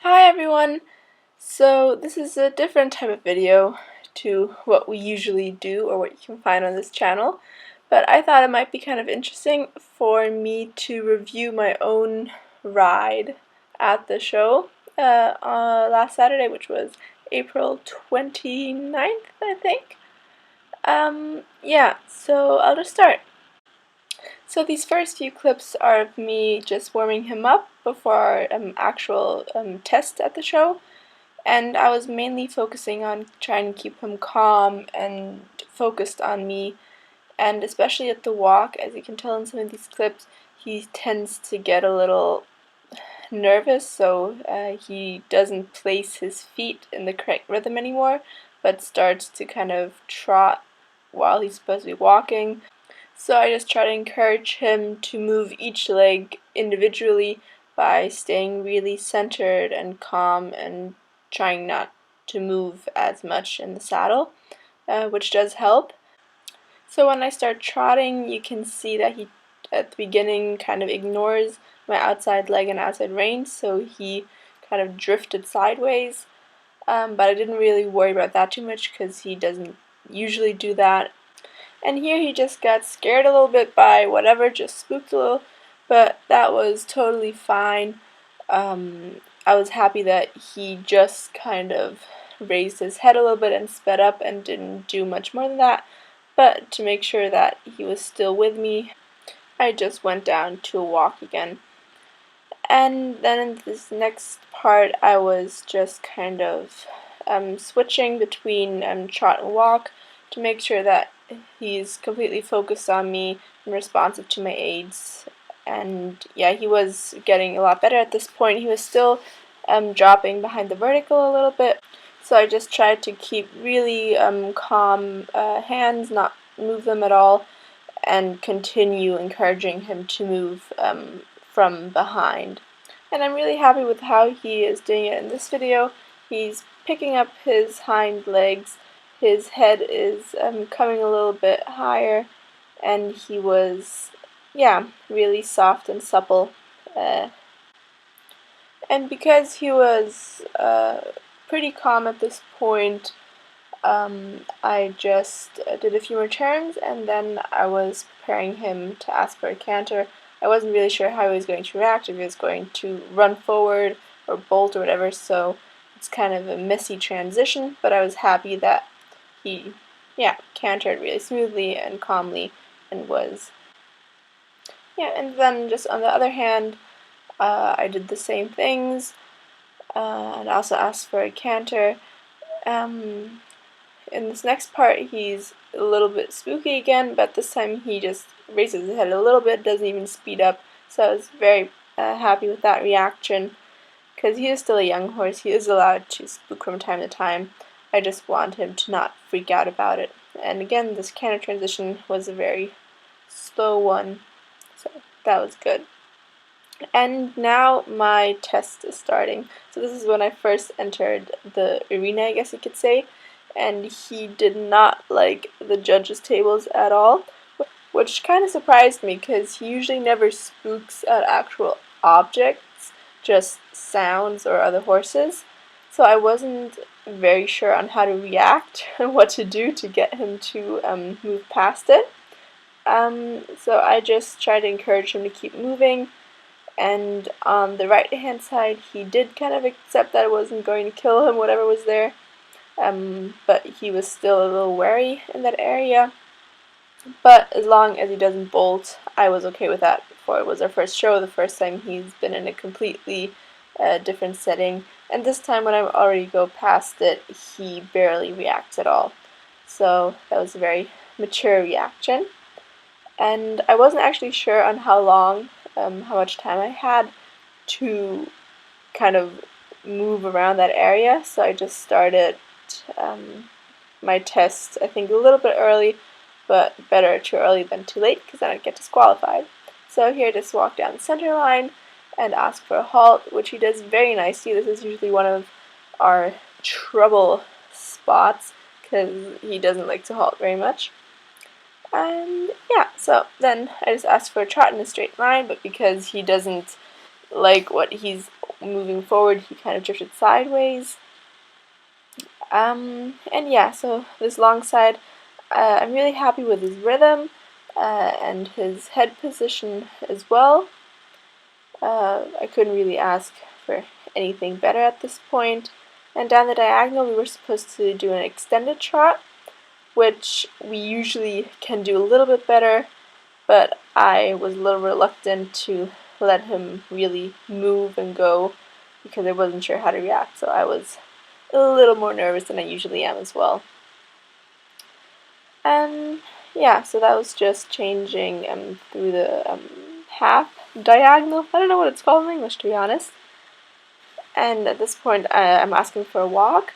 Hi everyone! So this is a different type of video to what we usually do or what you can find on this channel, but I thought it might be kind of interesting for me to review my own ride at the show last Saturday, which was April 29th, I think. Yeah, so I'll just start. So these first few clips are of me just warming him up before our actual test at the show, and I was mainly focusing on trying to keep him calm and focused on me, and especially at the walk, as you can tell in some of these clips, he tends to get a little nervous, so he doesn't place his feet in the correct rhythm anymore, but starts to kind of trot while he's supposed to be walking. So I just try to encourage him to move each leg individually by staying really centered and calm and trying not to move as much in the saddle, which does help. So when I start trotting, you can see that he, at the beginning, kind of ignores my outside leg and outside rein, so he kind of drifted sideways. But I didn't really worry about that too much because he doesn't usually do that. And here he just got scared a little bit by whatever, just spooked a little, but that was totally fine. I was happy that he just kind of raised his head a little bit and sped up and didn't do much more than that. But to make sure that he was still with me, I just went down to a walk again. And then in this next part, I was just kind of switching between trot and walk to make sure that he's completely focused on me and responsive to my aids. And yeah, he was getting a lot better at this point. He was still dropping behind the vertical a little bit, so I just tried to keep really calm hands, not move them at all, and continue encouraging him to move from behind. And I'm really happy with how he is doing it in this video. He's picking up his hind legs, his head is coming a little bit higher, and he was, yeah, really soft and supple. And because he was pretty calm at this point, I just did a few more turns, and then I was preparing him to ask for a canter. I wasn't really sure how he was going to react, if he was going to run forward or bolt or whatever, so it's kind of a messy transition, but I was happy that he, yeah, cantered really smoothly and calmly and was, yeah, and then just on the other hand, I did the same things, and also asked for a canter. In this next part, he's a little bit spooky again, but this time he just raises his head a little bit, doesn't even speed up, so I was very happy with that reaction, because he is still a young horse, he is allowed to spook from time to time. I just want him to not freak out about it. And again, this canter transition was a very slow one, so that was good. And now my test is starting. So this is when I first entered the arena, I guess you could say, and he did not like the judges' tables at all, which kind of surprised me because he usually never spooks at actual objects, just sounds or other horses. So I wasn't very sure on how to react and what to do to get him to move past it. So I just tried to encourage him to keep moving. And on the right hand side, he did kind of accept that I wasn't going to kill him, whatever was there, but he was still a little wary in that area. But as long as he doesn't bolt, I was okay with that. For it was our first show, the first time he's been in a completely different setting, and this time when I already go past it, he barely reacts at all. So that was a very mature reaction. And I wasn't actually sure on how long, how much time I had to kind of move around that area, so I just started my test, I think, a little bit early, but better too early than too late, because then I'd get disqualified. So here, just walk down the center line and ask for a halt, which he does very nicely. This is usually one of our trouble spots, because he doesn't like to halt very much. And yeah, so then I just asked for a trot in a straight line, but because he doesn't like what he's moving forward he kind of drifted sideways. And yeah, so this long side, I'm really happy with his rhythm and his head position as well. I couldn't really ask for anything better at this point. And down the diagonal we were supposed to do an extended trot, which we usually can do a little bit better, but I was a little reluctant to let him really move and go because I wasn't sure how to react, so I was a little more nervous than I usually am as well. And yeah, so that was just changing through the half diagonal. I don't know what it's called in English, to be honest. And at this point I'm asking for a walk.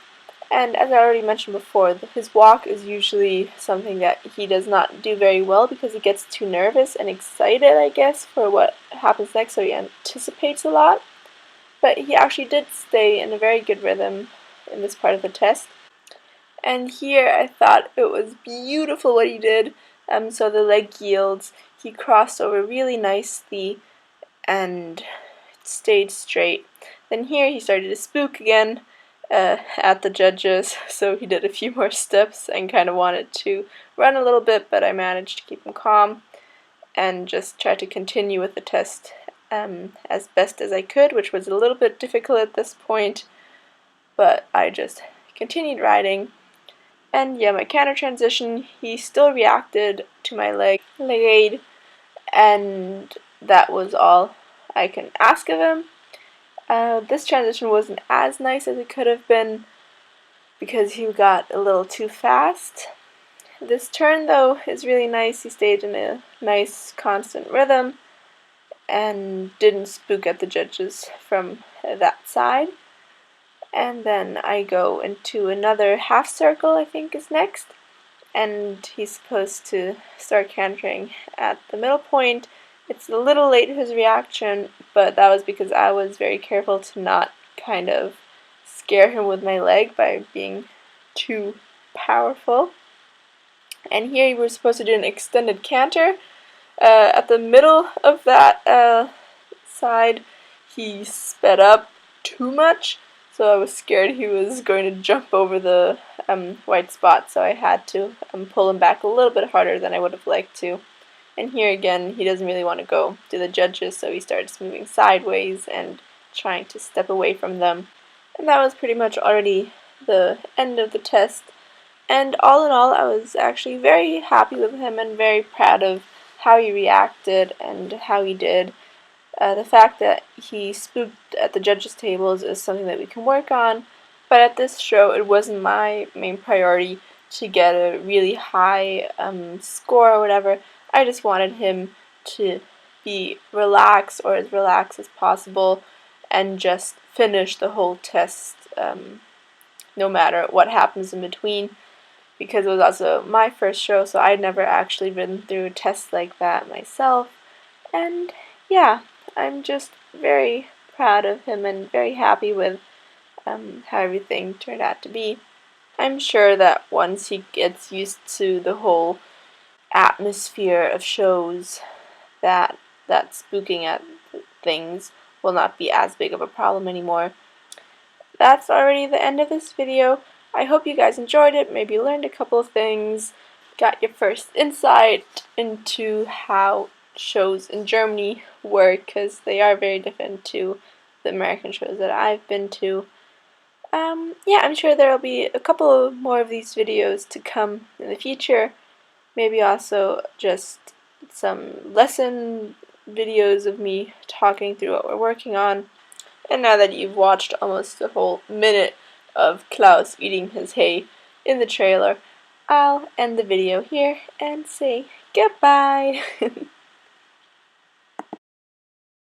And as I already mentioned before, his walk is usually something that he does not do very well because he gets too nervous and excited, I guess, for what happens next, so he anticipates a lot. But he actually did stay in a very good rhythm in this part of the test. And here I thought it was beautiful what he did. So the leg yields, he crossed over really nicely and stayed straight. Then here he started to spook again at the judges, so he did a few more steps and kind of wanted to run a little bit, but I managed to keep him calm and just try to continue with the test as best as I could, which was a little bit difficult at this point, but I just continued riding. And yeah, my canter transition, he still reacted to my leg aid, and that was all I can ask of him. This transition wasn't as nice as it could have been because he got a little too fast. This turn, though, is really nice. He stayed in a nice, constant rhythm and didn't spook at the judges from that side. And then I go into another half circle, I think is next, and he's supposed to start cantering at the middle point. It's a little late his reaction, but that was because I was very careful to not kind of scare him with my leg by being too powerful. And here we were supposed to do an extended canter. At the middle of that side, he sped up too much, so I was scared he was going to jump over the white spot, so I had to pull him back a little bit harder than I would have liked to. And here again, he doesn't really want to go to the judges, so he starts moving sideways and trying to step away from them. And that was pretty much already the end of the test. And all in all, I was actually very happy with him and very proud of how he reacted and how he did. The fact that he spooked at the judges' tables is something that we can work on, but at this show it wasn't my main priority to get a really high score or whatever. I just wanted him to be relaxed, or as relaxed as possible, and just finish the whole test no matter what happens in between, because it was also my first show, so I'd never actually been through a test like that myself. And yeah, I'm just very proud of him and very happy with how everything turned out to be. I'm sure that once he gets used to the whole atmosphere of shows, that spooking at things will not be as big of a problem anymore. That's already the end of this video. I hope you guys enjoyed it, maybe learned a couple of things, got your first insight into how shows in Germany work, because they are very different to the American shows that I've been to. Yeah, I'm sure there will be a couple more of these videos to come in the future. Maybe also just some lesson videos of me talking through what we're working on. And now that you've watched almost a whole minute of Klaus eating his hay in the trailer, I'll end the video here and say goodbye!